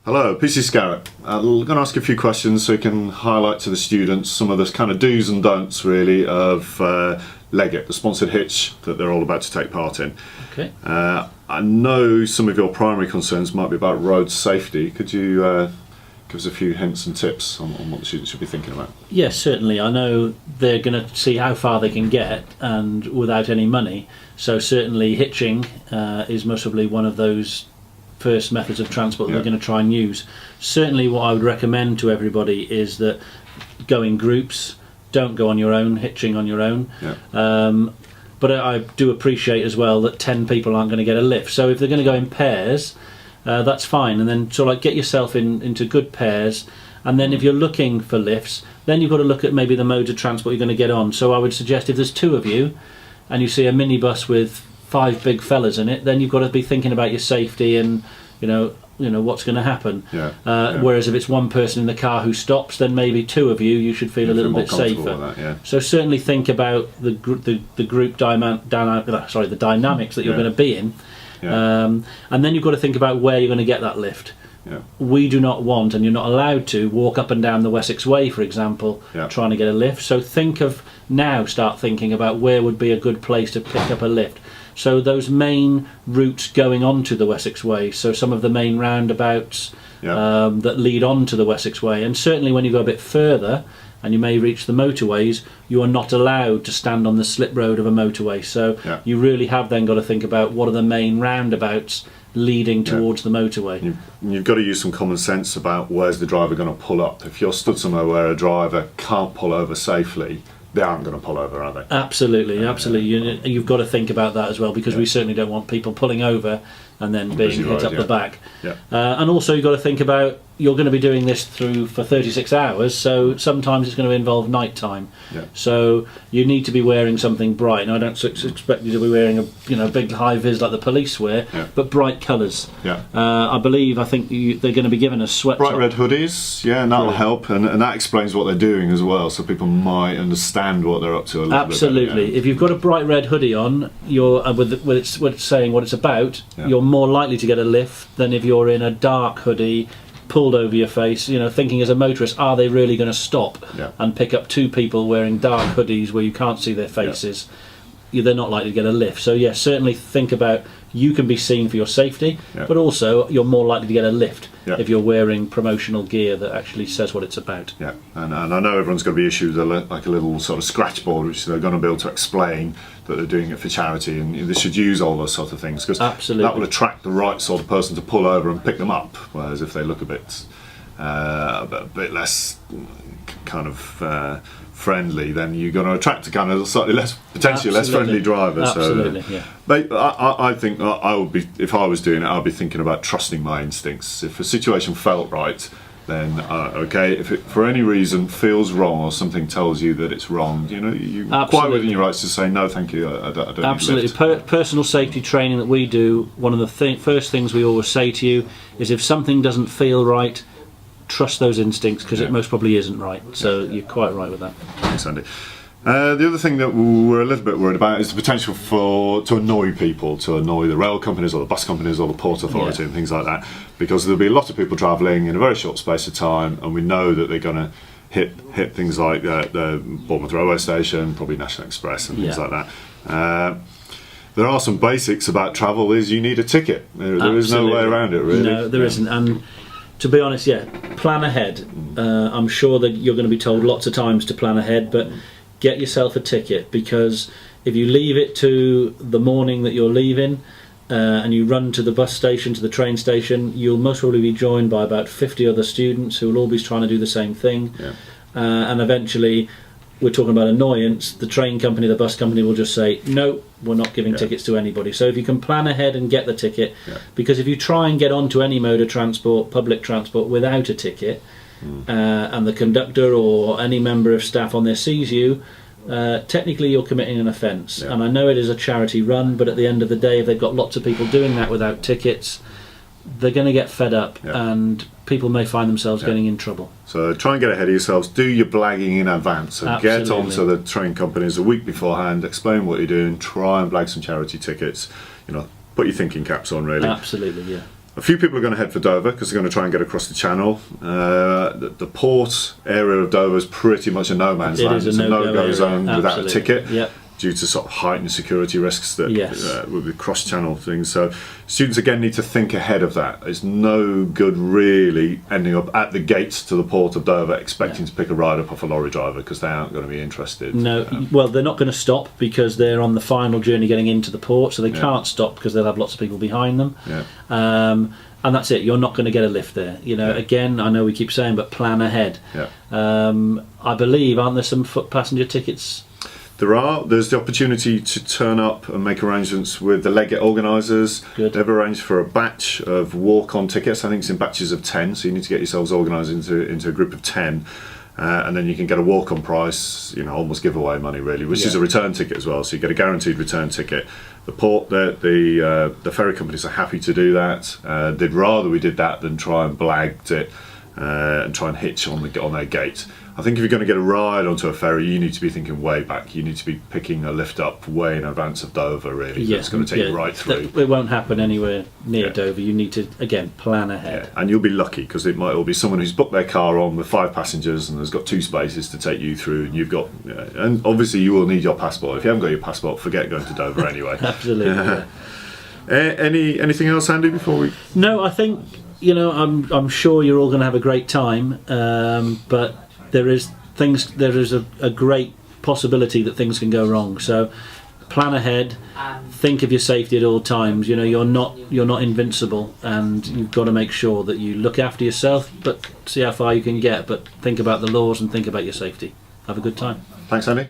Hello, PC Scarratt. I'm going to ask you a few questions so you can highlight to the students some of the kind of do's and don'ts really of Leggit, the sponsored hitch that they're all about to take part in. Okay. I know some of your primary concerns might be about road safety. Could you give us a few hints and tips on what the students should be thinking about? Yes, certainly. I know they're going to see how far they can get and without any money. So certainly hitching is most probably one of those first methods of transport that they're going to try and use. Certainly what I would recommend to everybody is that go in groups, don't go on your own, hitching on your own. But I do appreciate as well that 10 people aren't going to get a lift. So if they're going to go in pairs, that's fine. And then sort of like get yourself into good pairs. And then if you're looking for lifts, then you've got to look at maybe the modes of transport you're going to get on. So I would suggest if there's 2 of you and you see a minibus with 5 big fellas in it, then you've got to be thinking about your safety and you know what's going to happen. Whereas if it's one person in the car who stops, then maybe 2 of you should feel a little bit safer. So certainly think about the group dynamics that you're going to be in, and then you've got to think about where you're going to get that lift. We do not want, and you're not allowed to, walk up and down the Wessex Way, for example, trying to get a lift. So start thinking about where would be a good place to pick up a lift. So those main routes going onto the Wessex Way, so some of the main roundabouts that lead on to the Wessex Way, and certainly when you go a bit further and you may reach the motorways, you are not allowed to stand on the slip road of a motorway. So you really have then got to think about what are the main roundabouts leading towards the motorway. You've got to use some common sense about where's the driver going to pull up. If you're stood somewhere where a driver can't pull over safely, they aren't going to pull over, are they? Absolutely. You've got to think about that as well, because we certainly don't want people pulling over and then being hit up the back. And also you've got to think about, you're going to be doing this for 36 hours, so sometimes it's going to involve night time. So you need to be wearing something bright, and I don't expect you to be wearing a big high vis like the police wear, but bright colours. I think they're going to be given a sweat bright red hoodies, and that'll help, and that explains what they're doing as well, so people might understand what they're up to a little bit better. If you've got a bright red hoodie on, you're with saying what it's about, you're more likely to get a lift than if you're in a dark hoodie pulled over your face, thinking as a motorist, are they really going to stop and pick up 2 people wearing dark hoodies where you can't see their faces? They're not likely to get a lift. So yes, certainly think about, you can be seen for your safety, but also you're more likely to get a lift if you're wearing promotional gear that actually says what it's about. And I know everyone's got to be issued like a little sort of scratch board, which they're going to be able to explain that they're doing it for charity, and they should use all those sort of things, because that will attract the right sort of person to pull over and pick them up. Whereas if they look a bit less kind of friendly, then you're going to attract a kind of slightly potentially less friendly driver. But I think I would be, if I was doing it, I'd be thinking about trusting my instincts. If a situation felt right, then okay. If it for any reason feels wrong, or something tells you that it's wrong, you're quite within your rights to say no, thank you. I don't Absolutely. Need lift. Personal safety training that we do, one of the first things we always say to you is, if something doesn't feel right, trust those instincts, because it most probably isn't right. So you're quite right with that. Thanks, Andy. The other thing that we're a little bit worried about is the potential to annoy people, to annoy the rail companies or the bus companies or the port authority and things like that, because there'll be a lot of people travelling in a very short space of time, and we know that they're going to hit things like the Bournemouth railway station, probably National Express and things like that. There are some basics about travel. Is you need a ticket. There is no way around it, really. No, there isn't. And to be honest, plan ahead. I'm sure that you're going to be told lots of times to plan ahead, but get yourself a ticket, because if you leave it to the morning that you're leaving and you run to the bus station, to the train station, you'll most probably be joined by about 50 other students who will all be trying to do the same thing. And eventually, we're talking about annoyance, the train company, the bus company will just say, no, we're not giving tickets to anybody. So if you can plan ahead and get the ticket, because if you try and get onto any mode of transport, public transport, without a ticket, and the conductor or any member of staff on there sees you, technically you're committing an offence. And I know it is a charity run, but at the end of the day, if they've got lots of people doing that without tickets, they're going to get fed up, and people may find themselves getting in trouble. So try and get ahead of yourselves, do your blagging in advance, so get onto the train companies a week beforehand, explain what you're doing, try and blag some charity tickets, put your thinking caps on, really. Absolutely, A few people are going to head for Dover because they're going to try and get across the channel. The port area of Dover is pretty much a no man's land. It's a no-go zone without a ticket. Yep. Due to sort of heightened security risks that Yes. with the cross-channel things. So students again need to think ahead of that. It's no good really ending up at the gates to the port of Dover expecting to pick a ride up off a lorry driver, because they aren't going to be interested. No, well, they're not going to stop because they're on the final journey getting into the port, so they can't stop because they'll have lots of people behind them. Yeah. And that's it. You're not going to get a lift there. You know, again, I know we keep saying, but plan ahead. Yeah. I believe, aren't there some foot passenger tickets? There's the opportunity to turn up and make arrangements with the Leggit organisers. Good. They've arranged for a batch of walk-on tickets. I think it's in batches of 10, so you need to get yourselves organised into a group of 10. And then you can get a walk-on price, almost giveaway money really, which is a return ticket as well. So you get a guaranteed return ticket. The port, the ferry companies are happy to do that. They'd rather we did that than try and blagged it and try and hitch on their gate. I think if you're going to get a ride onto a ferry, you need to be thinking way back. You need to be picking a lift up way in advance of Dover, really. Yeah, It's going to take you right through. It won't happen anywhere near Dover. You need to, again, plan ahead. Yeah. And you'll be lucky, because it might all be someone who's booked their car on with 5 passengers and has got 2 spaces to take you through. And you've got, and obviously you will need your passport. If you haven't got your passport, forget going to Dover anyway. Absolutely. Yeah. Anything else, Andy, before we? No, I think I'm sure you're all going to have a great time, but there is a great possibility that things can go wrong. So plan ahead, think of your safety at all times. You're not invincible, and you've got to make sure that you look after yourself, but see how far you can get. But think about the laws and think about your safety. Have a good time. Thanks, Andy.